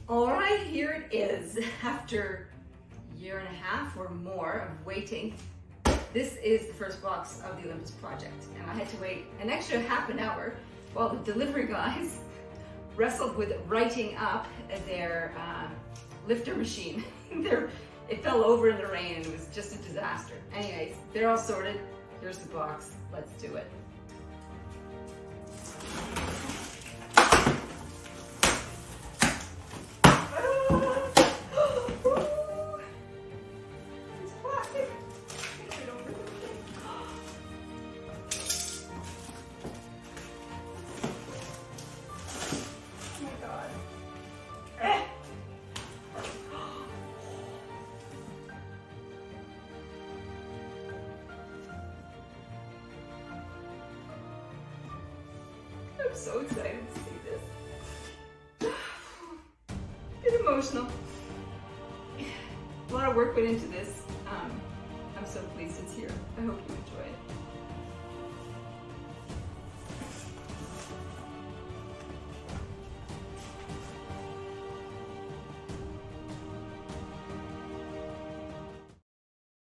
All right, here it is. After a year and a half or more of waiting, this is the first box of the Olympus project. And I had to wait an extra half an hour while the delivery guys wrestled with writing up their lifter machine. It fell over in the rain and it was just a disaster. Anyways, they're all sorted. Here's the box. Let's do it. I'm so excited to see this. Get emotional. A lot of work went into this. I'm so pleased it's here.